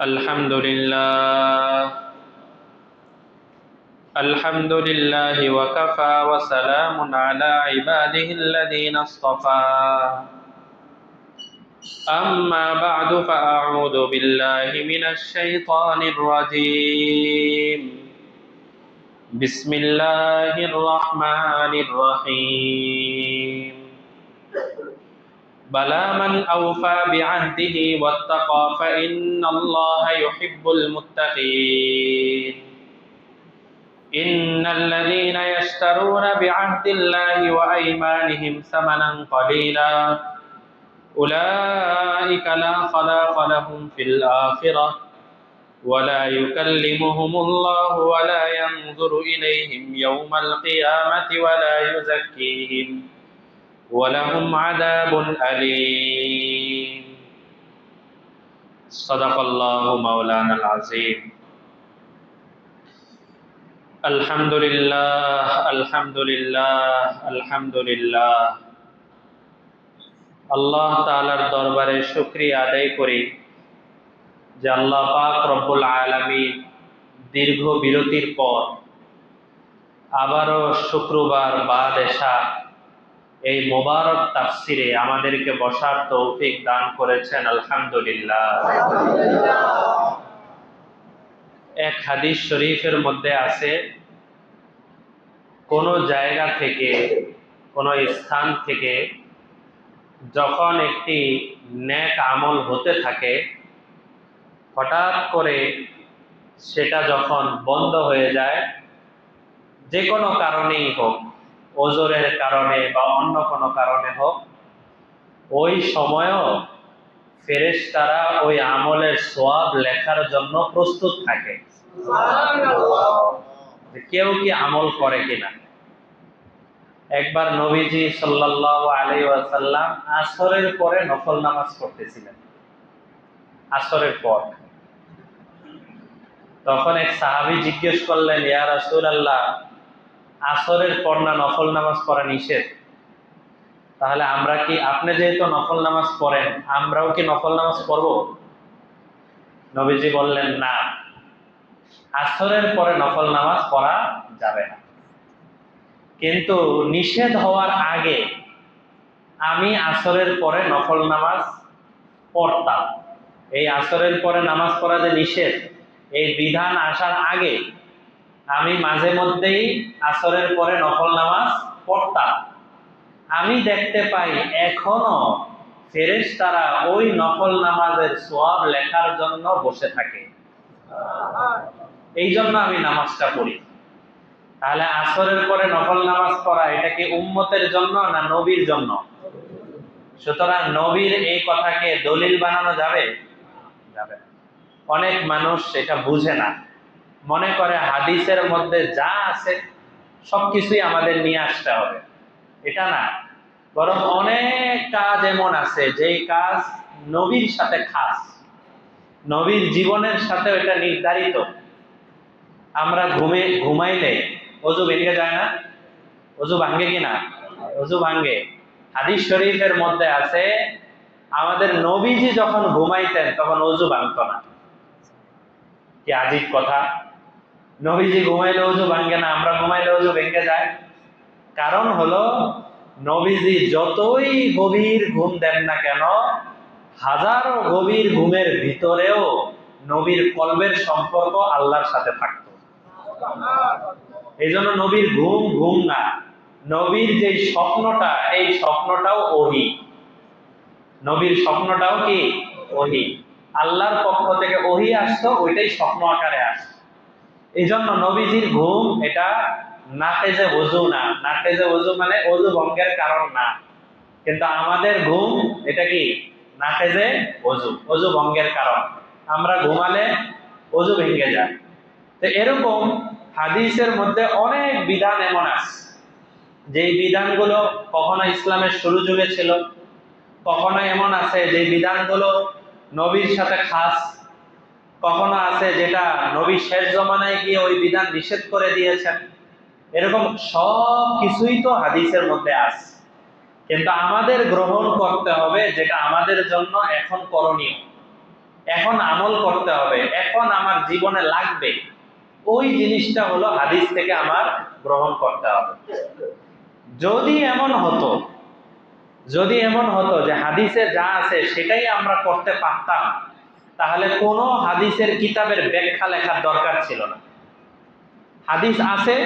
الحمد لله الحمد لله وكفى وسلام على عباده الذين اصطفى أما بعد فأعوذ بالله من الشيطان الرجيم بسم الله الرحمن الرحيم بلى من أوفى بعهده واتقى فإن الله يحب المتقين إن الذين يشترون بعهد الله وأيمانهم ثمنا قليلا أولئك لا خلاق لهم في الآخرة ولا يكلمهم الله ولا ينظر إليهم يوم القيامة ولا يزكيهم ولهم عذاب أليم صدق الله مولانا العظيم الحمد لله الحمد لله الحمد لله আল্লাহ তাআলার দরবারে শুকরিয়া আদায় করি যে আল্লাহ পাক রব্বুল আলামিন দীর্ঘ বিরতির পর আবারও শুক্রবার বাদ এশা এই মোবারক তাফসিরে আমাদেরকে বসার তৌফিক দান করেছেন আলহামদুলিল্লাহ। এক হাদিস শরীফের মধ্যে আছে, কোন জায়গা থেকে কোন স্থান থেকে যখন একটি নেক আমল হতে থাকে, হঠাৎ করে সেটা যখন বন্ধ হয়ে যায়, যে কোনো কারণেই হোক, ওজরের কারণে বা অন্য কোনো কারণে হোক, ওই সময়ও ফেরেশতারা ওই আমলের সওয়াব লেখার জন্য প্রস্তুত থাকে। কেউ কি আমল করে কিনা। একবার নবীজি সাল্লাল্লাহু আলাইহি ওয়াসাল্লাম আসরের পরে নফল নামাজ পড়তেছিলেন। আসরের পর তখন এক সাহাবী জিজ্ঞেস করলেন, ইয়া রাসূলুল্লাহ, আসরের পর না নফল নামাজ পড়া নিষেধ, তাহলে আমরা কি, আপনি যেহেতু নফল নামাজ পড়েন, আমরাও কি নফল নামাজ পড়ব? নবীজি বললেন, না, আসরের পরে নফল নামাজ পড়া যাবে না, কিন্তু নিষেধ হওয়ার আগে আমি আসরের পরে নফল নামাজ পড়তাম। এই আসরের পরে নামাজ পড়া যে নিষেধ, এই বিধান আসার আগে আমি মাঝে মধ্যেই আসরের পরে নফল নামাজ পড়তাম। আমি দেখতে পাই এখনো ফেরেশতারা ওই নফল নামাজের সওয়াব লেখার জন্য বসে থাকে, এই জন্য আমি নামাজটা পড়ি। তাহলে আসরের পরে নফল নামাজ পড়া, এটা কি উম্মতের জন্য না নবীর জন্য? সুতরাং নবীর এই কথাকে দলিল বানানো যাবে? যাবে না। অনেক মানুষ এটা বুঝে না, মনে করে হাদিসের মধ্যে যা আছে সবকিছুই আমাদের নিয়ে আসতে হবে। এটা না, বরং অনেক কাজ এমন আছে যেই কাজ নবীর সাথে খাস, নবীর জীবনের সাথে এটা নির্ধারিত। আমরা ঘুমাইলে ওযু ভেঙে যায় না? ওযু ভাঙে কিনা? ওযু ভাঙে। হাদিস শরীফের মধ্যে আছে, আমাদের নবীজি যখন ঘুমাইতেন তখন ওযু ভাঙতো না। কি আজীব কথা! নবীজি ঘুমাইলে ওযু ভাঙে না, আমরা ঘুমাইলে ওযু ভেঙে যায়। কারণ হলো, নবীজি যতই গভীর ঘুম দেন না কেন, হাজারো গভীর ঘুমের ভিতরেও নবীর কলবের সম্পর্ক আল্লাহর সাথে থাকত। এই জন্য নবীর ঘুম ঘুম না, নবীর যে স্বপ্নটা, এই স্বপ্নটাও ওহী। নবীর স্বপ্নটাও কি? ওহী। আল্লাহর পক্ষ থেকে ওহী আসতো, ওইটাই স্বপ্ন আকারে আসতো। এই জন্য নবীজির ঘুম এটা নাকেজে ওযু না। নাকেজে ওযু মানে ওযু ভঙ্গের কারণ না, কিন্তু আমাদের ঘুম এটা কি? নাকেজে ওযু, ওযু ভঙ্গের কারণ। আমরা ঘুমালে ওযু ভেঙে যায়। তো এরকম হাদিসের মধ্যে অনেক বিধান এমন আছে, যেই বিধানগুলো কখনো ইসলামের শুরু যুগে ছিল, কখনো এমন আছে যে বিধানগুলো নবীর সাথে খাস, কখনো আছে যেটা নবী শেষ জমানায় গিয়ে ওই বিধান নিষেধ করে দিয়েছেন। এরকম সব কিছুই তো হাদিসের মধ্যে আছে, কিন্তু আমাদের গ্রহণ করতে হবে যেটা আমাদের জন্য এখন করণীয়। এখন আমল করতে হবে, এখন আমার জীবনে লাগবে, ওই জিনিসটা হলো হাদিস থেকে আমার গ্রহণ করতে হবে। যদি এমন হতো যে হাদিসে যা আছে সেটাই আমরা করতে পারতাম, তাহলে কোনো হাদিসের কিতাবের ব্যাখ্যা লেখার দরকার ছিল না। হাদিস আছে,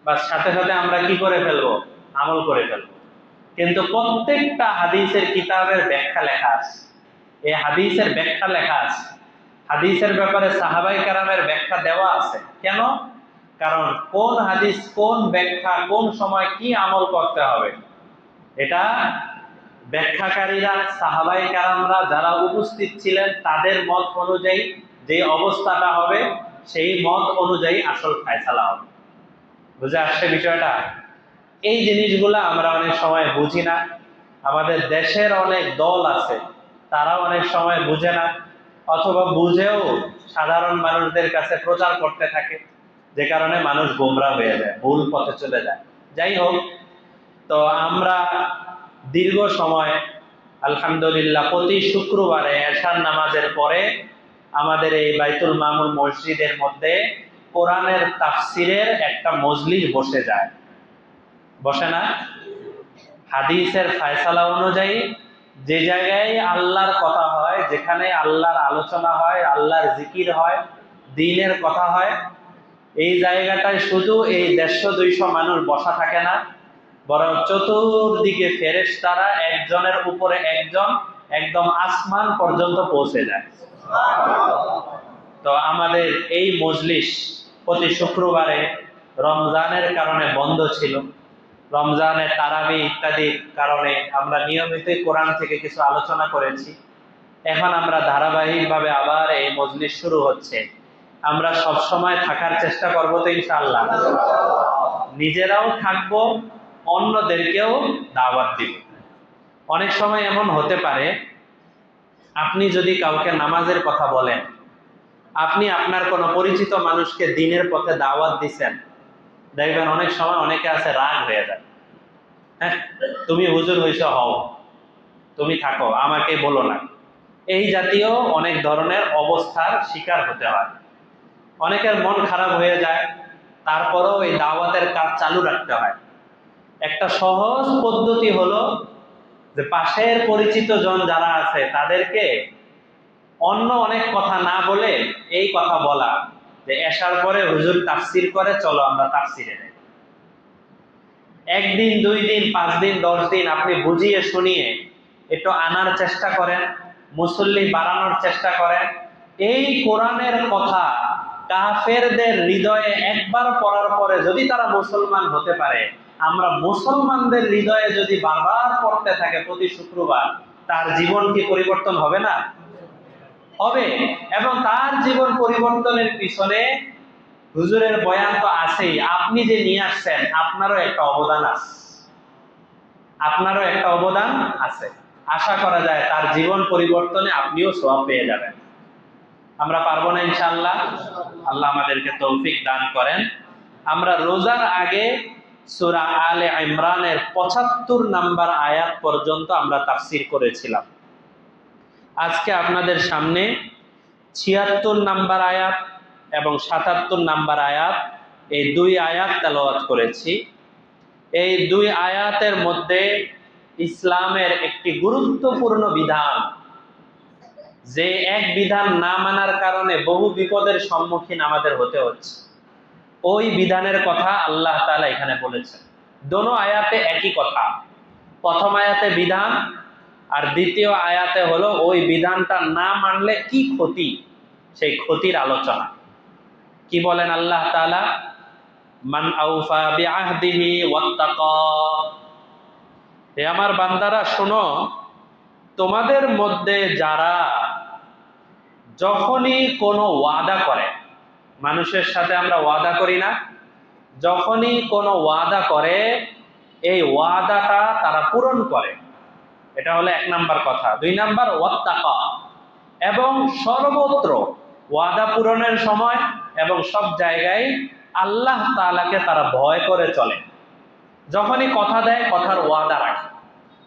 বা সাথে সাথে আমরা কি করে ফেলবো, আমল করে ফেলবো। কিন্তু প্রত্যেকটা হাদিসের কিতাবের ব্যাখ্যা লেখা আছে, এই হাদিসের ব্যাখ্যা লেখা আছে, হাদিসের ব্যাপারে সাহাবাই কেরামের ব্যাখ্যা দেওয়া আছে। কেন? কারণ কোন হাদিস, কোন ব্যাখ্যা, কোন সময় কি আমল করতে হবে, এটা ব্যাখ্যাকারীরা, সাহাবাই কেরামরা যারা উপস্থিত ছিলেন তাদের মত অনুযায়ী যে অবস্থাটা হবে, সেই মত অনুযায়ী আসল ফায়সালা হবে। বুঝে আসছে বিষয়টা? এই জিনিসগুলা আমরা অনেক সময় বুঝি না। আমাদের দেশের অনেক দল আছে, তারা অনেক সময় বুঝে না, অথবা বুঝেও সাধারণ মানুষদের কাছে প্রচার করতে থাকে, যে কারণে মানুষ গোমরা হয়ে যায়, ভুল পথে চলে যায়। যাই হোক, তো আমরা দীর্ঘ সময় আলহামদুলিল্লাহ প্রতি শুক্রবারে এশার নামাজের পরে আমাদের এই বাইতুল মামুন মসজিদের মধ্যে কোরআনের তাফসিরের একটা মজলিস বসে যায়, বসে না? হাদিসের ফায়সালা অনুযায়ী যে জায়গায় আল্লাহর কথা হয়, যেখানে আল্লাহর আলোচনা হয়, আল্লাহর জিকির হয়, দ্বীনের কথা হয়, এই জায়গাটায় শুধু এই 150-200 মানুষ বসা থাকে না, বরং চতুর্দিকে ফেরেশতারা একজনের উপরে একজন একদম আসমান পর্যন্ত পৌঁছে যায়। তো আমাদের এই মজলিস প্রতি শুক্রবারে রমজানের কারণে বন্ধ ছিল, রমজানের তারাবি ইত্যাদির কারণে আমরা নিয়মিতই কোরআন থেকে কিছু আলোচনা করেছি। এখন আমরা ধারাবাহিকভাবে আবার এই মজলিস শুরু হচ্ছে। আমরা সব সময় থাকার চেষ্টা করবো তো ইনশাআল্লাহ, নিজেরাও থাকবো, অন্যদেরকেও দাওয়াত দিব। অনেক সময় এমন হতে পারে, আপনি যদি কাউকে নামাজের কথা বলেন, আপনি আপনার কোনো পরিচিত মানুষকে দ্বীনের পথে দাওয়াত দিচ্ছেন, দেখবেন অনেক সময় অনেকে আছে রাগ হয়ে যায়। হ্যাঁ, তুমি হুজুর হইছো, হও, তুমি থাকো, আমাকে বলো না। এই জাতীয় অনেক ধরনের অবস্থার শিকার হতে হয়, অনেকের মন খারাপ হয়ে যায়। তারপরেও এই দাওয়াতের কাজ চালু রাখতে হয়। একটা সহজ পদ্ধতি হলো যে পাশের পরিচিত জন যারা আছে তাদেরকে অন্য অনেক কথা না বলে এই কথা বলা যে এশার পরে হুজুর তাফসির করে, চলো আমরা তাফসিরে যাই। 1 দিন 2 দিন 5 দিন 10 দিন আপনি বুঝিয়ে শুনিয়ে একটু আনার চেষ্টা করেন, মুসল্লি বাড়ানোর চেষ্টা করেন। এই কোরআনের কথা কাফেরদের হৃদয়ে একবার পড়ার পরে যদি তারা মুসলমান হতে পারে, আমরা মুসলমানদের হৃদয়ে যদি বারবার পড়তে থাকে প্রতি শুক্রবার, তার জীবন কি পরিবর্তন হবে না? হবে। এবং তার জীবন পরিবর্তনের পিছনে হুজুরের বয়ান তো আছেই, আপনি যে নিয়ে আসছেন আপনারও একটা অবদান আছে, আপনারও একটা অবদান আছে। আশা করা যায় তার জীবন পরিবর্তনে আপনিও সওয়াব পেয়ে যাবেন। আমরা পারবো না ইনশাআল্লাহ? আল্লাহ আমাদেরকে তৌফিক দান করেন। আমরা রোজার আগে সূরা আলে ইমরানের 75 নাম্বার আয়াত পর্যন্ত আমরা তাফসীর করেছিলাম। আজকে আপনাদের সামনে 76 নাম্বার আয়াত এবং 77 নাম্বার আয়াত, এই 2 আয়াত তেলাওয়াত করেছি। এই 2 আয়াতের মধ্যে ইসলামের একটি গুরুত্বপূর্ণ বিধান, যে এক বিধান না মানার কারণে বহু বিপদের সম্মুখীন আমাদের হতে হচ্ছে, ওই বিধানের কথা আল্লাহ তাআলা এখানে বলেছেন। দোনো আয়াতে একই কথা, প্রথম আয়াতে বিধান আর দ্বিতীয় আয়াতে হলো ওই বিধানটা না মানলে কি ক্ষতি, সেই ক্ষতির আলোচনা। কি বলেন আল্লাহ তাআলা? মান আউফা বিআহদিহি ওয়াত্তাকা। হে আমার বান্দারা শোনো, তোমাদের মধ্যে যারা যখনই কোনো ওয়াদা করে, মানুষের সাথে আমরা ওয়াদা করি না, যখনই কোনো ওয়াদা করে এই ওয়াদাটা তারা পূরণ করে, এটা হলো 1 নাম্বার কথা। 2 নাম্বার ওয়াত্তাকা, এবং সর্বত্র ওয়াদা পূরণের সময় এবং সব জায়গায় আল্লাহ তাআলাকে তারা ভয় করে চলে। যখনই কথা দেয় কথার ওয়াদা রাখে,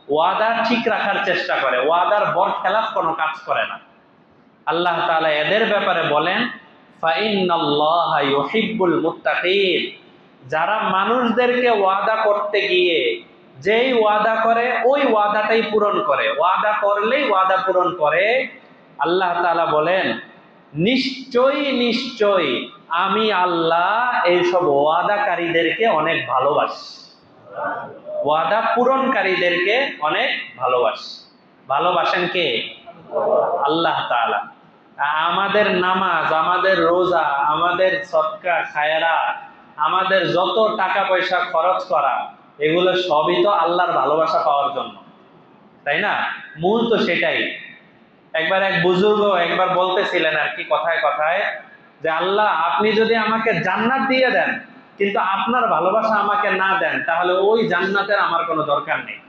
ওয়াদা ঠিক রাখার চেষ্টা করে, ওয়াদার বরখেলাফ কোনো কাজ করে না। আল্লাহ তাআলা এদের ব্যাপারে বলেন, ফাইন্নাল্লাহা ইউহিব্বুল মুত্তাকিন, যারা মানুষদেরকে ওয়াদা করতে গিয়ে যেই ওয়াদা করে ওই ওয়াদাটাই পূরণ করে, ওয়াদা করলেই ওয়াদা পূরণ করে, আল্লাহ তাআলা বলেন নিশ্চয়ই নিশ্চয়ই আমি আল্লাহ এইসব ওয়াদাকারীদেরকে অনেক ভালোবাসি, ওয়াদা পূরণকারীদেরকে অনেক ভালোবাসি। ভালোবাসেন কে? আল্লাহ তাআলা। আমাদের নামাজ, আমাদের রোজা, আমাদের সদকা খায়রাত, আমাদের যত টাকা পয়সা খরচ করা, এগুলো সবই তো আল্লাহর ভালোবাসা পাওয়ার জন্য, তাই না? মূল তো সেটাই। একবার এক বুজুর্গ একবার বলতেছিলেন আর কি, কথায় কথায়, যে আল্লাহ আপনি যদি আমাকে জান্নাত দিয়ে দেন কিন্তু আপনার ভালোবাসা আমাকে না দেন, তাহলে ওই জান্নাতের আমার কোনো দরকার নেই।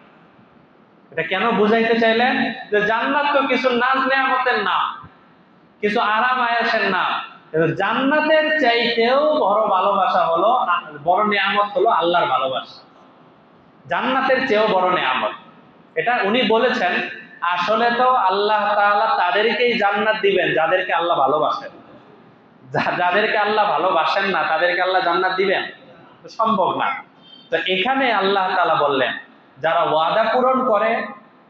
এটা কেন বুঝাইতে চাইলেন? যে জান্নাত তো কিছু নাজ নেয়ামতের নাম, কিছু আরাম আয়েশের নাম, জান্নাতের চাইতেও বড় ভালোবাসা হলো, বড় নিয়ামত হলো আল্লাহর ভালোবাসা। জান্নাতের চেয়েও বড় নিয়ামত। এটা উনি বলেছেন। আসলে তো আল্লাহ তাআলা তাদেরকেই জান্নাত দিবেন যাদেরকে আল্লাহ ভালোবাসেন। যাদেরকে আল্লাহ ভালোবাসেন না তাদেরকে আল্লাহ জান্নাত দিবেন? সম্ভব না। তো এখানে আল্লাহ তাআলা বললেন, যারা ওয়াদা পূরণ করে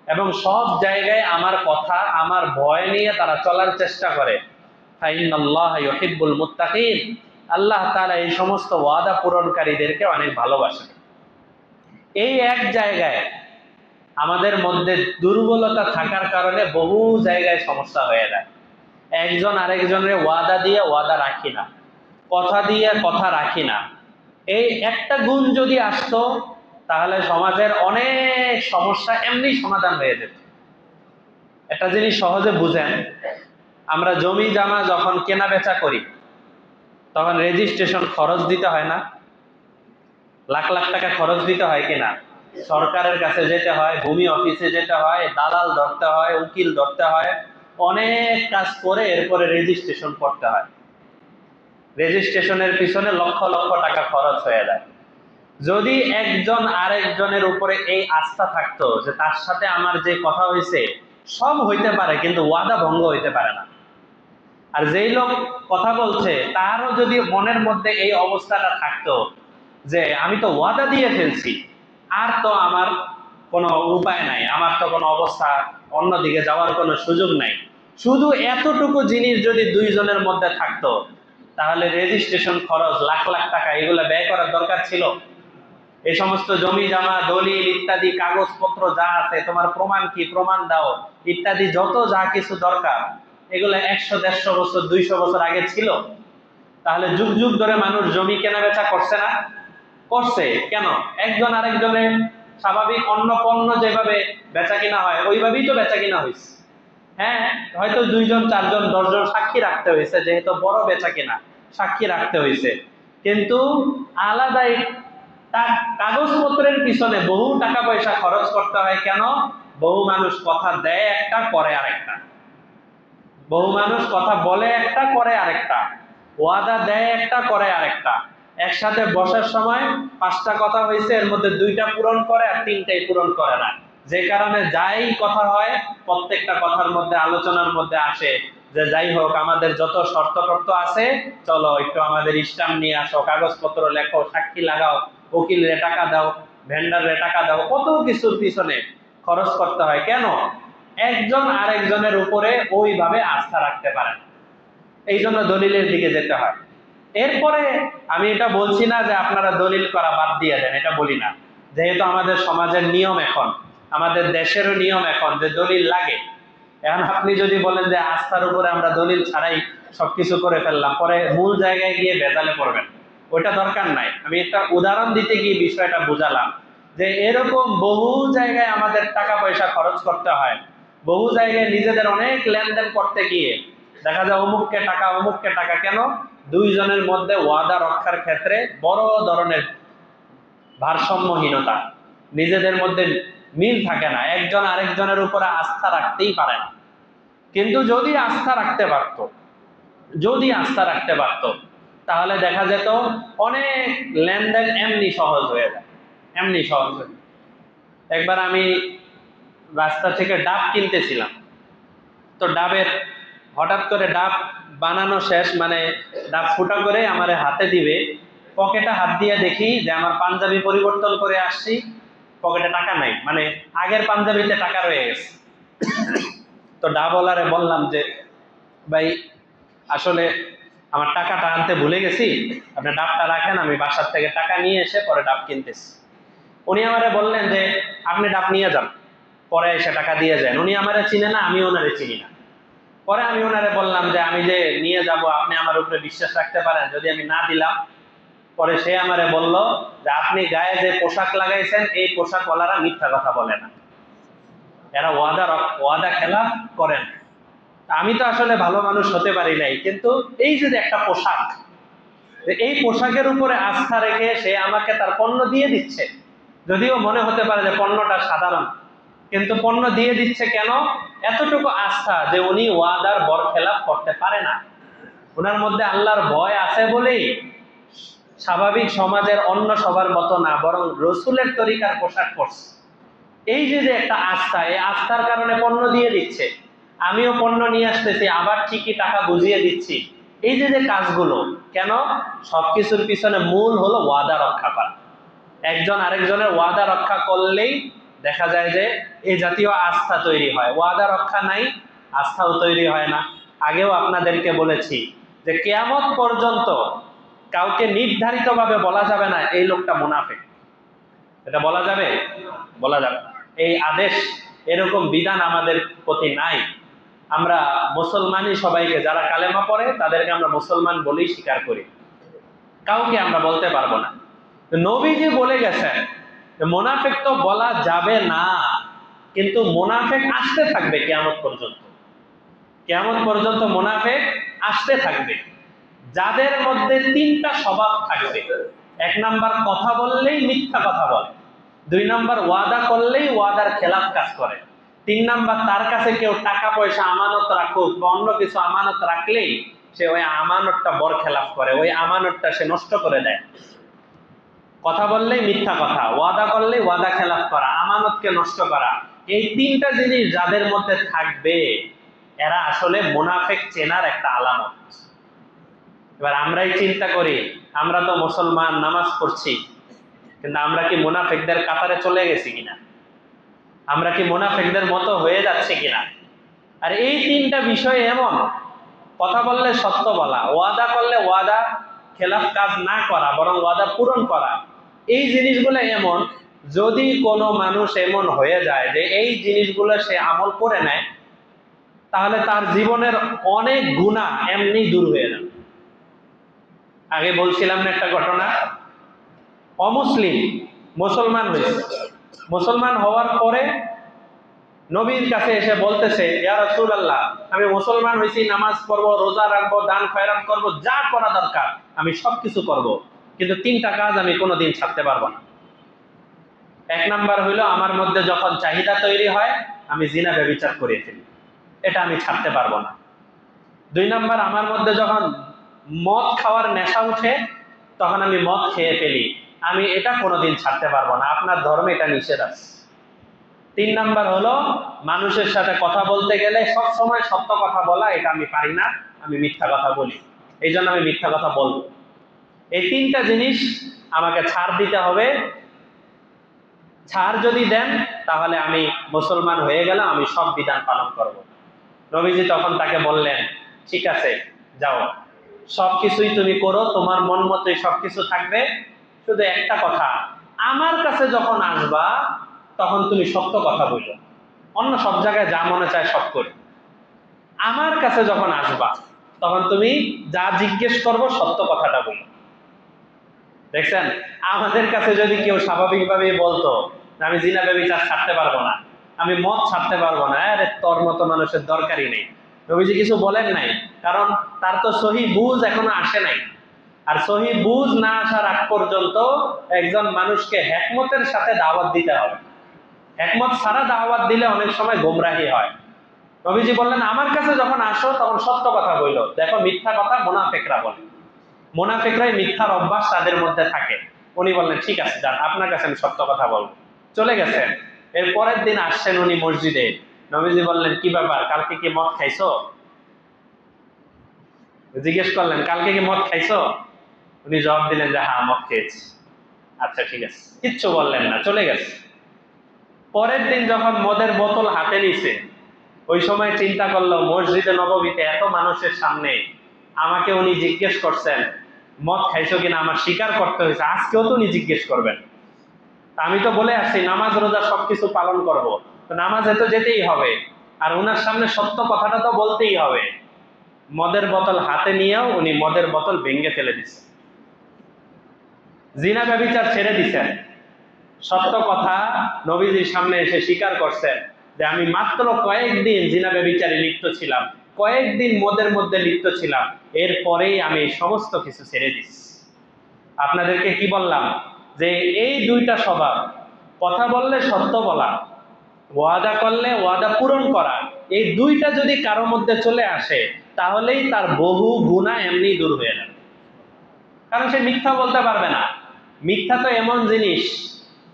এবং সব জায়গায় আমার কথা, আমার ভয় নিয়ে তারা চলার চেষ্টা করে, ফাইন্নাল্লাহা ইউহিব্বুল মুত্তাকিন, আল্লাহ তাআলা এই সমস্ত ওয়াদা পূরণকারীদেরকে অনেক ভালোবাসেন। এই এক জায়গায় আমাদের মধ্যে দুর্বলতা থাকার কারণে বহু জায়গায় সমস্যা হয়ে যায়। একজন আরেকজনের ওয়াদা দিয়ে ওয়াদা রাখি না, কথা দিয়ে কথা রাখি না। এই একটা গুণ যদি আসতো তাহলে সমাজের অনেক সমস্যা এমনি সমাধান হয়ে যেত। একটা জিনিস সহজে বুঝেন, আমরা জমি জামা যখন কেনা বেচা করি তখন রেজিস্ট্রেশন খরচ দিতে হয় না? লাখ লাখ টাকা খরচ দিতে হয় কিনা? সরকারের কাছে যেতে হয়, ভূমি অফিসে যেতে হয়, দালাল ধরতে হয়, উকিল ধরতে হয়, অনেক কাজ করে এরপরে রেজিস্ট্রেশন করতে হয়। রেজিস্ট্রেশনের পিছনে লক্ষ লক্ষ টাকা খরচ হয়ে যায়। যদি একজন আরেকজনের উপরে এই আস্থা থাকতো যে তার সাথে আমার যে কথা হয়েছে সব হইতে পারে কিন্তু ওয়াদা ভঙ্গ হইতে পারে না, আর যেই লোক কথা বলছে তারও যদি মনের মধ্যে এই অবস্থাটা থাকতো যে আমি তো ওয়াদা দিয়ে ফেলছি, আর তো আমার কোনো উপায় নাই, আমার তো কোনো অবস্থা অন্যদিকে যাওয়ার কোনো সুযোগ নাই, শুধু এতটুকু জিনিস যদি দুইজনের মধ্যে থাকতো তাহলে রেজিস্ট্রেশন খরচ লাখ লাখ টাকা এগুলো ব্যয় করার দরকার ছিল? এই সমস্ত জমি জমা দলিল ইত্যাদি কাগজপত্র যা আছে, তোমার প্রমাণ কি, প্রমাণ দাও ইত্যাদি যত যা কিছু দরকার, এগুলো 100-150 বছর 200 বছর আগে ছিল। তাহলে যুগ যুগ ধরে মানুষ জমি কেনা বেচা করছে না? করছে। কেন? একজন আরেকজনের স্বাভাবিক অন্য পণ্য যেভাবে বেচা কিনা হয় ওইভাবেই তো বেচা কিনা হয়েছে। হ্যাঁ, হয়তো 2জন 4জন 10জন সাক্ষী রাখতে হয়েছে, যেহেতু বড় বেচা কিনা সাক্ষী রাখতে হয়েছে, কিন্তু আলাদাই কাগজপত্রের পিছনে বহু টাকা পয়সা খরচ করতে হয়। কেন? বহু মানুষ কথা দেয় একটা, করে আরেকটা। বহু মানুষ কথা বলে একটা, করে আরেকটা। ওয়াদা দেয় একটা, করে আরেকটা। একসাথে বসার সময় 5টা কথা হয়েছে, এর মধ্যে 2টা পূরণ করে আর 3টাই পূরণ করে না। যে কারণে যাই কথা হয় প্রত্যেকটা কথার মধ্যে, আলোচনার মধ্যে আসে যে যাই হোক আমাদের যত শর্ত টর্ত আছে চলো একটু আমাদের স্ট্যাম্প নিয়ে আসো, কাগজপত্র লেখো, সাক্ষী লাগাও, উকিলের টাকা দাও, ভেন্ডারের টাকা দাও, কত কিছুর পিছনে খরচ করতে হয়। কেন? একজন আরেকজনের উপরে ওইভাবে আস্থা রাখতে পারেন, এই জন্য দলিলের দিকে যেতে হয়। এরপরে আমি এটা বলছি না যে আপনারা দলিল করা বাদ দিয়ে দেন, এটা বলি না। যেহেতু আমাদের সমাজের নিয়ম এখন, আমাদের দেশেরও নিয়ম এখন যে দলিল লাগে। এখন আপনি যদি বলেন যে আস্থার উপরে আমরা দলিল ছাড়াই সবকিছু করে ফেললাম, পরে মূল জায়গায় গিয়ে ভেজালে পড়বেন, ওইটা দরকার নাই। আমি একটা উদাহরণ দিতে গিয়ে বিষয়টা বুঝালাম যে এরকম বহু জায়গায় আমাদের টাকা পয়সা খরচ করতে হয়, বহু জায়গায় নিজেদের অনেক লেনদেন করতে গিয়ে দেখা যায় অমুককে টাকা অমুককে টাকা। কেন? দুইজনের মধ্যে ওয়াদা রক্ষার ক্ষেত্রে বড় ধরনের ভারসাম্যহীনতা, নিজেদের মধ্যে মিল থাকে না, একজন আরেকজনের উপরে আস্থা রাখতেই পারে না। কিন্তু যদি আস্থা রাখতে পারত, যদি আস্থা রাখতে পারত তাহলে দেখা যেত অনেক লেনদেন এমনি সহজ হয়ে যায়, এমনি সহজ হয়ে যায়। একবার আমি রাস্তা থেকে ডাব কিনতেছিলাম, তো ডাবের হঠাৎ করে ডাব বানানো শেষ, মানে ডাব ফুটা করে আমার হাতে দিবে, পকেটে হাত দিয়ে দেখি যে আমার পাঞ্জাবি পরিবর্তন করে আসছি, পকেটে টাকা নাই, মানে আগের পাঞ্জাবিতে টাকা রয়ে গেছে। তো ডাবওয়ালারে বললাম যে ভাই আসলে আমার টাকাটা আনতে ভুলে গেছি, আপনি ডাবটা রাখেন, আমি বাসার থেকে টাকা নিয়ে এসে পরে ডাব কিনতেছি। উনি আমারে বললেন যে আপনি ডাব নিয়ে যান, পরে এসে টাকা দিয়ে যান। উনি আমারে চিনে না, আমি ওনারে চিনি না। পরে আমি ওনারে বললাম যে আমি যে নিয়ে যাব, আপনি আমার উপরে বিশ্বাস রাখতে পারেন, যদি আমি না দিলাম। পরে সে আমারে বলল যে আপনি গায়ে যে পোশাক লাগাইছেন এই পোশাকওয়ালারা মিথ্যা কথা বলে না, এরা ওয়াদা খেলাফ করেন। আমি তো আসলে ভালো মানুষ হতে পারি নাই, কিন্তু এই যে একটা পোশাক, এই পোশাকের উপরে আস্থা রেখে সে আমাকে তার পণ্য দিয়ে দিচ্ছে, যদিও মনে হতে পারে যে পণ্যটা সাধারণ, কিন্তু পণ্য দিয়ে দিচ্ছে কেন? এতটুকু আস্থা যে উনি ওয়াদার বরখেলাপ করতে পারে না, ওনার মধ্যে আল্লাহর ভয় আছে বলেই স্বাভাবিক সমাজের অন্য সবার মতো না, বরং রসুলের তরিকার পোশাক পরছে। এই যে একটা আস্থা, এই আস্থার কারণে পণ্য দিয়ে দিচ্ছে, আমিও পণ্য নিয়ে আসতেছি, আবার ঠিকই টাকা বুঝিয়ে দিচ্ছি। এই যে কাজগুলো কেন? সবকিছুর পিছনে মূল হলো ওয়াদা রক্ষা করা। একজন আরেকজনের ওয়াদা রক্ষা করলেই দেখা যায় যে এই জাতীয় আস্থা তৈরি হয়। ওয়াদা রক্ষা নাই, আস্থাও তৈরি হয় না। আগেও আপনাদেরকে বলেছি যে কিয়ামত পর্যন্ত কাউকে নির্ধারিতভাবে বলা যাবে না এই লোকটা মুনাফিক। এটা বলা যাবে? বলা যাবে না। এই আদেশ, এরকম বিধান আমাদের প্রতি নাই। আমরা মুসলমানই সবাইকে, যারা কালেমা পড়ে তাদেরকে আমরা মুসলমান বলেই স্বীকার করি, কাউকে আমরা বলতে পারবো না। নবীজি বলে গেছেন মুনাফিক তো বলা যাবে না, কিন্তু মুনাফিক আসতে থাকবে কিয়ামত পর্যন্ত। কিয়ামত পর্যন্ত মুনাফিক আসতে থাকবে, যাদের মধ্যে তিনটা স্বভাব থাকবে। এক নাম্বার, কথা বললেই মিথ্যা কথা বলে। দুই নাম্বার, ওয়াদা করলেই ওয়াদার খেলাফ কাজ করে। তিন নাম্বার, তার কাছে কেউ টাকা পয়সা আমানত রাখুক বা অন্য কিছু আমানত রাখলেই সে ওই আমানতটা বরখেলাফ করে, ওই আমানতটা সে নষ্ট করে দেয়। কথা বললেই মিথ্যা কথা, ওয়াদা করলেই ওয়াদা খেলাফ করা, আমানতকে নষ্ট করা, এই তিনটা জিনিস যাদের মধ্যে থাকবে এরা আসলে মুনাফিক চেনার একটা আলামত। এবার আমরাই চিন্তা করি, আমরা তো মুসলমান, নামাজ পড়ছি, কিন্তু আমরা কি মুনাফিকদের কাতারে চলে গেছি কিনা? আমরা কি মুনাফিকদের মতো হয়ে যাচ্ছে কিনা? আর এই তিনটা বিষয় এমন, কথা বললে সত্য বলা, ওয়াদা করলে ওয়াদা খেলাফ কাজ না করা, বরং ওয়াদা পূরণ করা, এই জিনিসগুলো এমন, যদি কোনো মানুষ এমন হয়ে যায় যে এই জিনিসগুলো সে আমল করে নেয়, তাহলে তার জীবনের অনেক গুনাহ এমনি দূর হয়ে যাবে। আগে বলছিলাম না একটা ঘটনা, অমুসলিম মুসলমান হয়েছে, মুসলমান হওয়ার পরে নবীর কাছে এসে বলতেছে, ইয়া রাসূলুল্লাহ, আমি মুসলমান হয়েছি, নামাজ পড়বো, রোজা রাখবো, দান খয়রাত করবো, যা করা দরকার আমি সবকিছু করব, কিন্তু তিনটা কাজ আমি কোনোদিন ছাড়তে পারবো না। এক নাম্বার হইলো, আমার মধ্যে যখন চাহিদা তৈরি হয় আমি জিনা ব্যভিচার করে ফেলি, এটা আমি ছাড়তে পারবো না। দুই নাম্বার, আমার মধ্যে যখন মদ খাওয়ার নেশা উঠে তখন আমি মদ খেয়ে ফেলি, আমি এটা কোনোদিন ছাড়তে পারবো না, আপনার ধর্মে এটা নিষেধ আছে। তিন নাম্বার হলো, মানুষের সাথে কথা বলতে গেলে সব সময় সত্য কথা বলা, এটা আমি পারি না, আমি মিথ্যা কথা বলি, এই জন্য আমি মিথ্যা কথা বলবো। এই তিনটা জিনিস আমাকে ছাড় দিতে হবে। ছাড় যদি দেন তাহলে আমি মুসলমান হয়ে গেলাম, আমি সব বিধান পালন করব। নবীজি তখন তাকে বললেন, ঠিক আছে যাও, সবকিছুই তুমি করো, তোমার মন মতোই সবকিছু থাকবে, শুধু একটা কথা, আমার কাছে যখন আসবা তখন তুমি সত্য কথা বললো, অন্য সব জায়গায় যা মনে চায় সব করি, আমার কাছে যখন আসবা তখন তুমি যা জিজ্ঞেস করবো সত্য কথাটা বলো। দেখছেন, আমাদের কাছে যদি কেউ স্বাভাবিকভাবে বলতো আমি জিনা ব্যভিচার ছাড়তে পারবো না, আমি মদ ছাড়তে পারবো না, আরে তোর মতো মানুষের দরকারই নেই, নবীজি কিছু বলেন নাই, কারণ তার তো সহি বুঝ এখনো আসে নাই। আর সহি বুঝ না আসার আগ পর্যন্ত একজন মানুষকে হিকমতের সাথে দাওয়াত দিতে হবে। হিকমত ছাড়া দাওয়াত দিলে অনেক সময় গোমরাহি হয়। নবীজি বললেন, আমার কাছে যখন আসো তখন সত্য কথা বললো। দেখো, মিথ্যা কথা মুনাফিকরা বলে, মুনাফিকরাই মিথ্যার অভ্যাস তাদের মধ্যে থাকে। উনি বললেন, ঠিক আছে যান, আপনার কাছে আমি সত্য কথা বলবো। চলে গেছেন। এর পরের দিন আসছেন উনি মসজিদে, নবীজি বললেন, কি ব্যাপার, কালকে কি মদ খাইছো? জিজ্ঞেস করলেন কালকে কি মদ খাইছো? উনি জবাব দিলেন যে হ্যাঁ মদ খেয়েছি। আচ্ছা ঠিক আছে, কিচ্ছু বললেন না, চলে গেছে। পরের দিন যখন মদের বোতল হাতে নিছে, ওই সময় চিন্তা করলো মসজিদে নববীতে এত মানুষের সামনে আমাকে উনি জিজ্ঞেস করছেন মদ খাইছো কিনা, আমার স্বীকার করতে হয়েছে, আজকেও তো উনি জিজ্ঞেস করবেন। আমি তো বলে আসছি নামাজ রোজা সবকিছু পালন করব, তো নামাজে তো যেতেই হবে, আর উনার সামনে সত্য কথাটা তো বলতেই হবে। মদের বোতল হাতে নিয়েও উনি মদের বোতল ভেঙে ফেলে দিচ্ছে, জিনা ব্যভিচার ছেড়ে দিছেন। সত্য কথা নবীজির সামনে এসে স্বীকার করছেন যে আমি মাত্র কয়েকদিন জিনা ব্যভিচারে লিপ্ত ছিলাম, কয়েকদিন মদের মধ্যে লিপ্ত ছিলাম, এরপরেই আমি এই সমস্ত কিছু ছেড়ে দিচ্ছি। আপনাদেরকে কি বললাম যে এই দুইটা স্বভাব, কথা বললে সত্য বলা, ওয়াদা করলে ওয়াদা পূরণ করা, এই দুইটা যদি কারো মধ্যে চলে আসে তাহলেই তার বহু গুনাহ এমনি দূর হয়ে যাবে। কারণ সে মিথ্যা বলতে পারবে না। মিথ্যা তো এমন জিনিস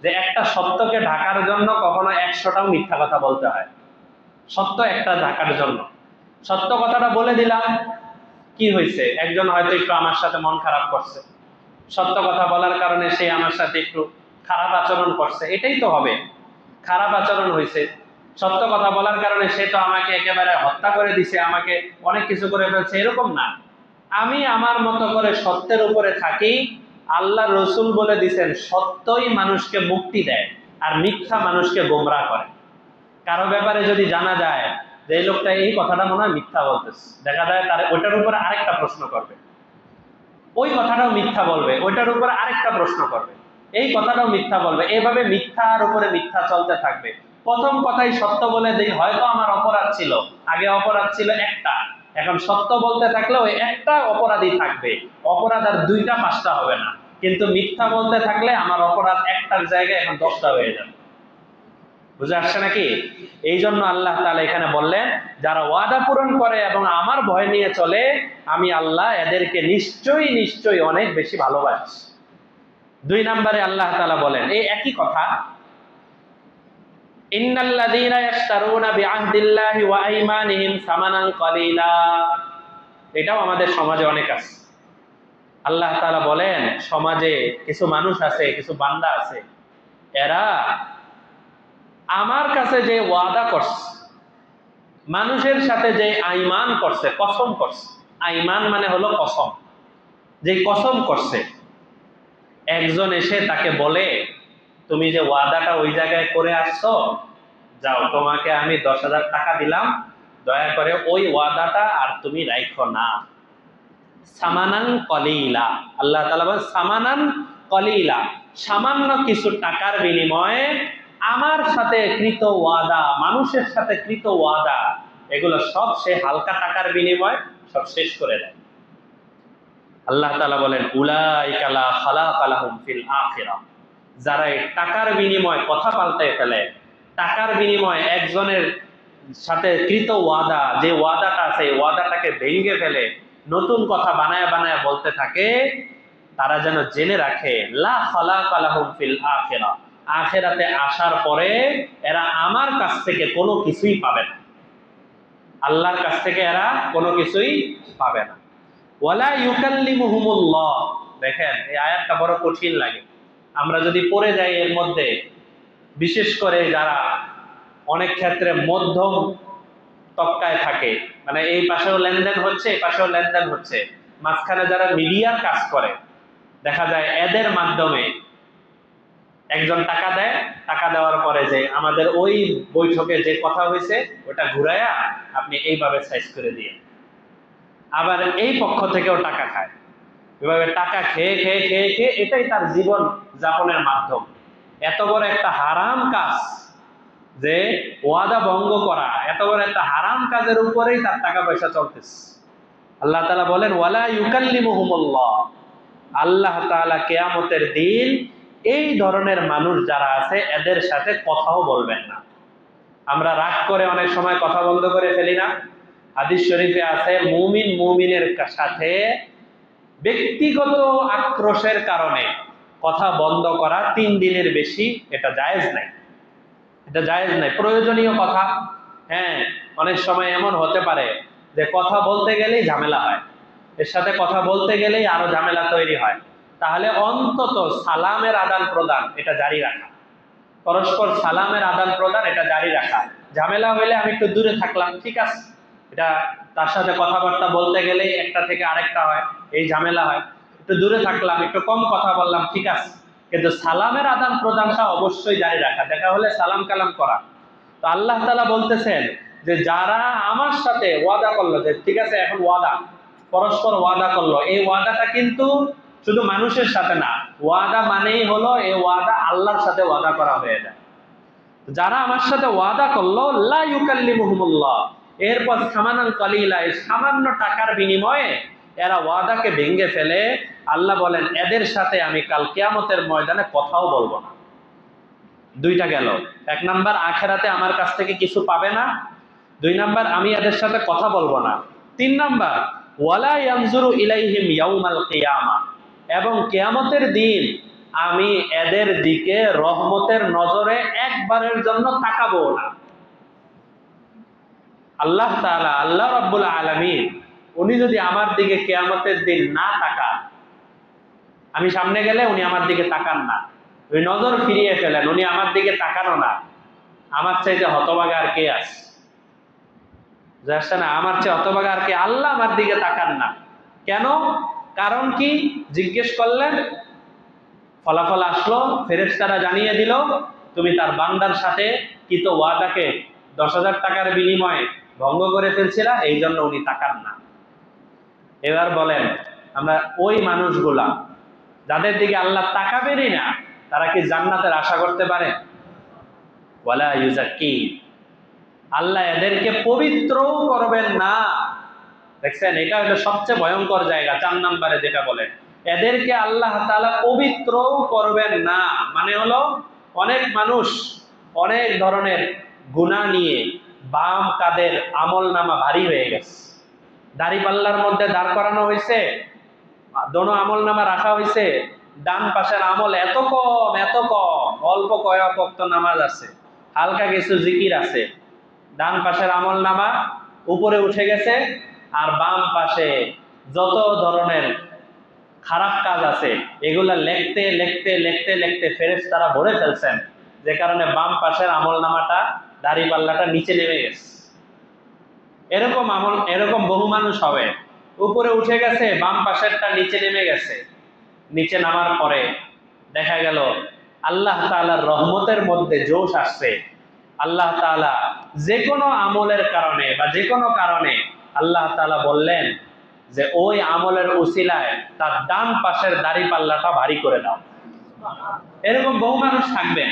যে একটা সত্যকে ঢাকার জন্য কখনো 100টাও মিথ্যা কথা বলতে হয়, সত্য একটা ঢাকার জন্য। সত্য কথাটা বলে দিলাম, কি হয়েছে, একজন হয়তো একটু আমার সাথে মন খারাপ করছে, সত্য কথা বলার কারণে সে আমার সাথে একটু খারাপ আচরণ করছে, এটাই তো হবে, খারাপ আচরণ হয়েছে। সত্য কথা বলার কারণে সে তো আমাকে একেবারে হত্যা করে দিছে, আমাকে অনেক কিছু করে ফেলছে, এরকম না। আমি আমার মতো করে সত্যের উপরে থাকি। আল্লাহ রসুল বলে দিছেন সত্যই মানুষকে মুক্তি দেয় আর মিথ্যা মানুষকে গোমরাহ করে। কারো ব্যাপারে যদি জানা যায় যে এই লোকটা এই কথাটা মনে হয় মিথ্যা বলতেছে, দেখা যায় তার ওইটার উপরে আরেকটা প্রশ্ন করবে, ওই কথাটাও মিথ্যা বলবে, ওইটার উপরে আরেকটা প্রশ্ন করবে, এই কথাটাও মিথ্যা বলবে, এইভাবে মিথ্যার উপরে মিথ্যা চলতে থাকবে। প্রথম কথাই সত্য বলে দিই, হয়তো আমার অপরাধ ছিল, আগে অপরাধ ছিল একটা, এখন সত্য বলতে থাকলে ওই একটা অপরাধী থাকবে, অপরাধ আর দুইটা পাঁচটা হবে না। কিন্তু মিথ্যা বলতে থাকলে আমার অপরাধ একটার জায়গায় এখন 10টা হয়ে যাবে। বুঝে আসছে নাকি? এই জন্য আল্লাহ তাআলা এখানে বললেন যারা ওয়াদা পূরণ করে এবং আমার ভয় নিয়ে চলে, আমি আল্লাহ এদেরকে নিশ্চয়ই নিশ্চয়ই অনেক বেশি ভালোবাসি। 2 নম্বরে আল্লাহ তাআলা বলেন এই একই কথা, ইন্নাল্লাযীনা ইয়াশতারুনা বিআহদিল্লাহি ওয়া আইমানিহিম সামানান কলিলা। এটাও আমাদের সমাজে অনেক আছে। আল্লাহ তাআলা বলেন সমাজে কিছু মানুষ আছে, কিছু বান্দা আছে, এরা আমার কাছে যে ওয়াদা করছে, মানুষের সাথে যে আইমান করছে, কসম করছে, আইমান মানে হলো কসম, যে কসম করছে, একজন এসে তাকে বলে তুমি যে ওয়াদাটা ওই জায়গায় করে আসছো, যাও তোমাকে আমি 10,000 টাকা দিলাম, দয়া করে ওই ওয়াদাটা আর তুমি রাখো না। সামানান কলিলা, আল্লাহ তাআলা বলেন সামানান কলিলা, সামান্য কিছু টাকার বিনিময়ে আমার সাথে কৃত ওয়াদা, মানুষের সাথে কৃত ওয়াদা, এগুলো সব সে হালকা টাকার বিনিময়ে সব শেষ করে দেয়। আল্লাহ তাআলা বলেন উলাইকা লা খালাকা লাহুম ফিল আখিরাহ, যারা এই টাকার বিনিময়ে কথা পাল্টায় ফেলে, টাকার বিনিময়ে একজনের সাথে কৃত ওয়াদা, যে ওয়াদাটা আছে এই ওয়াদাটাকে ভেঙে ফেলে নতুন কথা বানায় বানায় বলতে থাকে, তারা যেন জেনে রাখে লা খালাকা লাহুম ফিল আখিরাহ, আখিরাতে আসার পরে এরা আমার কাছ থেকে কোনো কিছুই পাবে না, আল্লাহর কাছ থেকে এরা কোনো কিছুই পাবে না। ওয়ালা ইউকাল্লিমুহুমুল্লাহ, দেখেন এই আয়াতটা বড় কঠিন লাগে, আমরা যদি পড়ে যাই এর মধ্যে, বিশেষ করে যারা অনেক ক্ষেত্রে মধ্যম তবকায় থাকে, মানে এই পাশেও লেনদেন হচ্ছে এই পাশেও লেনদেন হচ্ছে, মাঝখানে যারা মিডিয়ার কাজ করে, দেখা যায় এদের মাধ্যমে একজন টাকা দেয়, টাকা দেওয়ার পরে যে আমাদের ওই বৈঠকে যে কথা হয়েছে ওটা ঘুরাইয়া আপনি এইভাবে সাইজ করে দিয়ে, আবার এই পক্ষ থেকেও টাকা খায়, এভাবে টাকা খেয়ে খেয়ে খেয়ে খেয়ে এটাই তার জীবন যাপনের মাধ্যম। এত বড় একটা হারাম কাজ, যে ওয়াদা ভঙ্গ করা, এত বড় একটা হারাম কাজের উপরেই তার টাকা পয়সা চলতেছে। আল্লাহ তাআলা বলেন ওয়ালা ইউকাল্লিমুহুমুল্লাহ, আল্লাহ তাআলা কিয়ামতের দিন এই ধরনের মানুষ যারা আছে এদের সাথে কথাও বলবেন না। আমরা রাগ করে অনেক সময় কথা বন্ধ করে ফেলি না? হাদিস শরীফে আছে মুমিন মুমিনের সাথে ব্যক্তিগত আক্রোশের কারণে কথা বন্ধ করা 3 দিনের বেশি এটা জায়েজ নাই, এটা জায়েজ নাই। প্রয়োজনীয় কথা, হ্যাঁ, অনেক সময় এমন হতে পারে যে কথা বলতে গেলেই ঝামেলা হয়, এর সাথে কথা বলতে গেলেই আরো ঝামেলা তৈরি হয়। তাহলে অন্তত সালামের আদান প্রদান এটা জারি রাখা, পরস্পর সালামের আদান প্রদান এটা জারি রাখা। ঝামেলা হইলে আমি একটু দূরে থাকলাম, ঠিক আছে, এটা তার সাথে কথাবার্তা বলতে গেলেই একটা থেকে আরেকটা হয়, এই ঝামেলা হয়। একটু দূরে থাকলাম, একটু কম কথা বললাম, ঠিক আছে, কিন্তু সালামের আদান প্রদানটা অবশ্যই জারি রাখা, দেখা হলে সালাম কালাম করা। তো আল্লাহ তাআলা বলতেছেন যে যারা আমার সাথে ওয়াদা করলো, যে ঠিক আছে এখন ওয়াদা, পরস্পর ওয়াদা করলো, এই ওয়াদাটা কিন্তু শুধু মানুষের সাথে না, ওয়াদা মানেই হলো এই ওয়াদা আল্লাহর সাথে ওয়াদা করা হয়ে যায়। যারা আমার সাথে ওয়াদা করলো, লা ইউকাল্লিমুহুমুল্লাহ, এরপর সামানান কালিলা, সামান্য টাকার বিনিময়ে এরা ওয়াদাকে ভেঙে ফেলে, আল্লাহ বলেন এদের সাথে আমি কাল কিয়ামতের ময়দানে কথাও বলবো না। দুইটা গেল, এক নাম্বার আখেরাতে আমার কাছ থেকে কিছু পাবে না, দুই নাম্বার আমি এদের সাথে কথা বলবো না, তিন নাম্বার ওয়ালা ইয়ানজুরু ইলাইহিম ইয়াউমাল কিয়ামা, এবং কিয়ামতের দিন আমি এদের দিকে রহমতের নজরে একবারের জন্য তাকাবো না। আল্লাহ তাআলা, আল্লাহ রাব্বুল আলামিন, উনি যদি আমার দিকে কিয়ামতের দিন না তাকান, আমি সামনে গেলে উনি আমার দিকে তাকান না, উনি নজর ফিরিয়ে ফেলেন, উনি আমার দিকে তাকানো না, আমার চাইতে হতভাগা আর কে আছে? যাচ্ছে না, আমার চেয়ে হতভাগা আর কে? আল্লাহ আমার দিকে তাকান না কেন? কারণ কি? জিজ্ঞেস করলেন, ফলাফল আসলো, ফেরেশতারা জানিয়ে দিল তুমি তার বান্দার সাথে কৃত ওয়াদাকে 10,000 টাকার বিনিময়ে ভঙ্গ করে ফেলছিলা, এই জন্য উনি তাকান না। এবার বলেন, আমরা ওই মানুষগুলা যাদের দিকে আল্লাহ তাকাবেনই না, তারা কি জান্নাতের আশা করতে পারে? ওয়ালা ইউজাক্কি, আল্লাহ এদেরকে পবিত্রও করবেন না। দেখছেন, এটা হলো সবচেয়ে ভয়ঙ্কর জায়গা, 4 নম্বরে যেটা বলেন, এদেরকে আল্লাহ তাআলা পবিত্রও করবেন না। মানে হলো অনেক মানুষ অনেক ধরনের গুনাহ নিয়ে বাম কাদের আমল নামা ভারী হয়ে গেছে, দাড়িপাল্লার মধ্যে দাঁড় করানো হয়েছে, দোনো আমল নামা রাখা হয়েছে, ডান পাশের আমল এত কম এত কম, অল্প কয়েক ওয়াক্ত নামাজ আছে, হালকা কিছু জিকির আছে, ডান পাশের আমল নামা উপরে উঠে গেছে, আর বাম পাশে যত ধরনের খারাপ কাজ আছে এগুলা লিখতে লিখতে লিখতে লিখতে ফেরেশতারা ভরে ফেলছেন, যে কারণে বাম পাশের আমল নামাটা, দাড়িপাল্লাটা নিচে নেমে গেছে। এরকম বহু মানুষ হবে, উপরে উঠে গেছে, বাম পাশেরটা নিচে নেমে গেছে। নিচে নামার পরে দেখা গেল আল্লাহ তাআলার রহমতের মধ্যে জোশ আসছে। আল্লাহ তাআলা যে কোনো আমলের কারণে বা যে কোনো কারণে আল্লাহ তাআলা বললেন যে ওই আমলের উসিলায় তার ডান পাশের দাড়িপাল্লাটা ভারী করে দাও। এরকম বহু মানুষ থাকবেন।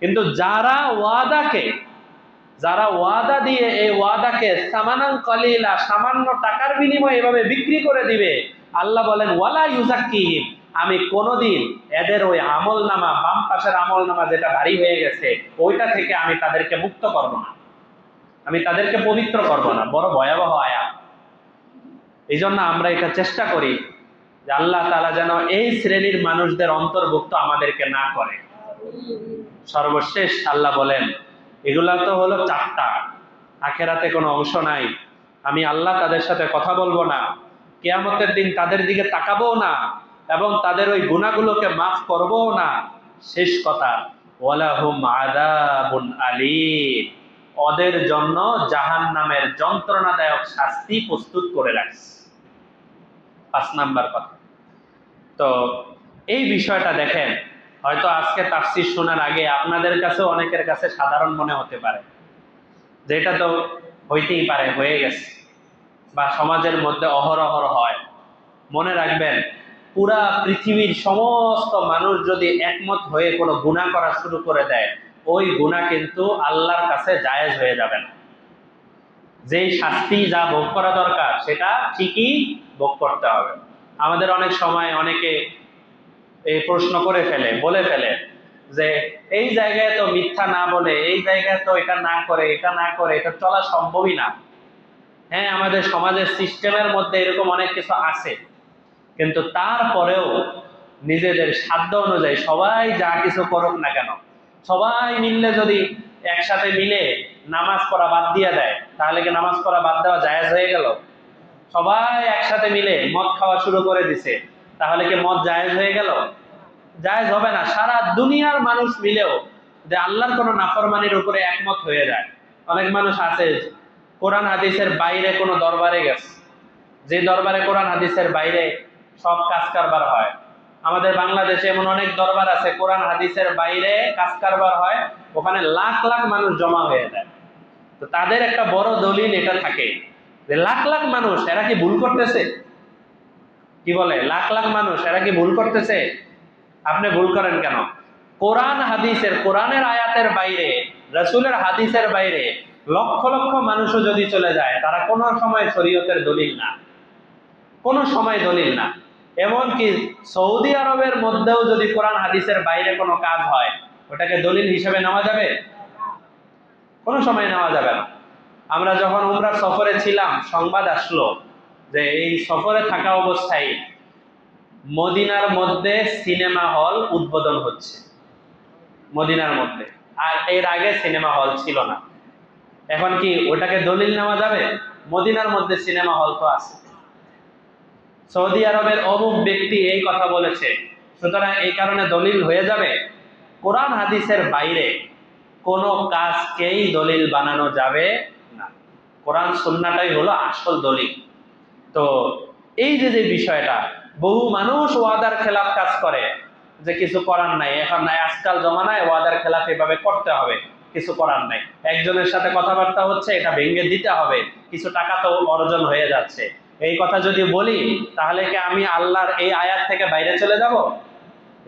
কিন্তু যারা ওয়াদা দিয়ে এই ওয়াদাকে সামানান কলিলা, সামান্য টাকার বিনিময়ে এভাবে বিক্রি করে দিবে, আল্লাহ বলেন ওয়ালা ইউজাক্কিহিম, আমি কোনোদিন এদের ওই আমল নামা, বাম পাশের আমল নামা যেটা ভারী হয়ে গেছে, ওইটা থেকে আমি তাদেরকে মুক্ত করব না, আমি তাদেরকে পবিত্র করব না। বড় ভয়াবহ আয়াত। এই জন্য আমরা এটা চেষ্টা করি যে আল্লাহ তাআলা যেন এই শ্রেণীর মানুষদের অন্তর্ভুক্ত আমাদেরকে না করে। সর্বশেষ আল্লাহ বলেন, এগুলা তো হলো 4টা, আখেরাতে কোনো অংশ নাই, আমি আল্লাহ তাদের সাথে কথা বলবো না, কিয়ামতের দিন তাদের দিকে তাকাবো না, এবং তাদের ওই গুনাহগুলোকে মাফ করবও না। শেষ কথা, ওয়ালাহুম আযাবুন আলীম, ওদের জন্য জাহান্নামের যন্ত্রণাদায়ক শাস্তি প্রস্তুত করে রাখছে। 5 নাম্বার কথা। তো এই বিষয়টা দেখেন, হয়তো আজকে তাফসীর শোনার আগে আপনাদের কাছে অনেকের কাছে সাধারণ মনে হতে পারে, যেটা তো হইতেই পারে, হয়ে গেছে, বা সমাজের মধ্যে অহরহ হয়। মনে রাখবেন, পুরা পৃথিবীর সমস্ত মানুষ যদি একমত হয়ে কোনো গুনাহ করা শুরু করে দেয়, ওই গুনাহ কিন্তু আল্লাহর কাছে জায়েজ হয়ে যাবে না। যেই শাস্তি যা ভোগ করা দরকার সেটা ঠিকই ভোগ করতে হবে। আমাদের অনেক সময় অনেকে এই প্রশ্ন করে ফেলে, বলে ফেলে যে এই জায়গায় তো মিথ্যা না বলে, এই জায়গায় তো এটা না করে, এটা না করে এটা চলা সম্ভবই না। হ্যাঁ, আমাদের সমাজের সিস্টেমের মধ্যে এরকম অনেক কিছু আছে, কিন্তু তারপরেও নিজেদের সাধ্য অনুযায়ী সবাই যা কিছু করুক না কেন, সবাই মিললে যদি একসাথে মিলে নামাজ পড়া বাদ দিয়ে দেয়, তাহলে কি নামাজ পড়া বাদ দেওয়া জায়েজ হয়ে গেল? সবাই একসাথে মিলে মদ খাওয়া শুরু করে দিছে, তাহলে কি মদ জায়েজ হয়ে গেল? জায়েজ হবে না। সারা দুনিয়ার মানুষ মিলেও যে আল্লাহর কোনো নাফরমানির উপরে একমত হয়ে যায়। অনেক মানুষ আছে কোরআন হাদিসের বাইরে কোনো দরবারে গেছে, যে দরবারে কোরআন হাদিসের বাইরে সব কাজ কারবার হয়। আমাদের বাংলাদেশে এমন অনেক দরবার আছে কোরআন হাদিসের বাইরে কাজ কারবার হয়, ওখানে লাখ লাখ মানুষ জমা হয়ে যায়। তো তাদের একটা বড় দলিল এটা থাকে যে লাখ লাখ মানুষ এরা কি ভুল করতেছে? কি বলে, লাখ লাখ মানুষ এরা কি ভুল করতেছে? আপনি ভুল করেন কেন? কোরআন হাদিসের, কোরআনের আয়াতের বাইরে, রাসূলের হাদিসের বাইরে লক্ষ লক্ষ মানুষও যদি চলে যায়, তারা কোনো সময় শরীয়তের দলিল না, কোনো সময় দলিল না। এমনকি সৌদি আরবের মধ্যেও যদি কোরআন হাদিসের বাইরে কোনো কাজ হয়, ওটাকে দলিল হিসেবে নেওয়া যাবে? কোনো সময় নেওয়া যাবে না। আমরা যখন উমরার সফরে ছিলাম, সংবাদ আসলো যে এই সফরে থাকা অবস্থায় মদিনার মধ্যে সিনেমা হল উদ্বোধন হচ্ছে, মদিনার মধ্যে। আর এর আগে সিনেমা হল ছিল না। এখন কি ওটাকে দলিল নেওয়া যাবে? মদিনার মধ্যে সিনেমা হল তো আছে, সৌদি আরবের অমুক ব্যক্তি এই কথা বলেছে, সুতরাং এই কারণে দলিল হয়ে যাবে? কোরআন হাদিসের বাইরে কোনো কাজকেই দলিল বানানো যাবে না। কোরআন সুন্নাহটাই হলো আসল দলিল। তো এই যে যে বিষয়টা, বহু মানুষ ওয়াদার খেলাফ কাজ করে, যে কিছু করার নাই, এখন নাই, আজকাল জমানায় ওয়াদার খেলাফ এভাবে করতে হবে, কিছু করার নাই। একজনের সাথে কথাবার্তা হচ্ছে, এটা ভেঙে দিতে হবে, কিছু টাকা তো অর্জন হয়ে যাচ্ছে। এই কথা যদি বলি, তাহলে কি আমি আল্লাহর এই আয়াত থেকে বাইরে চলে যাব?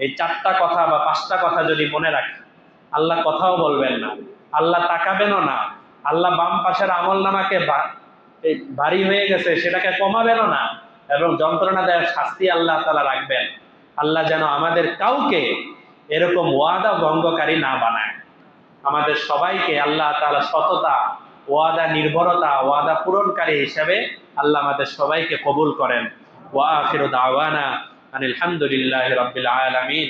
এই 4টা কথা বা 5টা কথা যদি মনে রাখি, আল্লাহ কথাও বলবেন না, আল্লাহ তাকাবেনও না, আল্লাহ বাম পাশের আমল নামাকে ভারী হয়ে গেছে সেটাকে কমাবেনও না, এবং যন্ত্রণা দেয় শাস্তি আল্লাহ তাআলা রাখবেন। আল্লাহ যেন আমাদের কাউকে এরকম ওয়াদা ভঙ্গকারী না বানায়। আমাদের সবাইকে আল্লাহ তাআলা সততা, ওয়াদা নির্ভরতা, ওয়াদা পূরণকারী হিসেবে আল্লাহ আমাদের সবাইকে কবুল করেন। ওয়া আখিরু দাওয়ানা আনিল হামদুলিল্লাহি রাব্বিল আলামিন।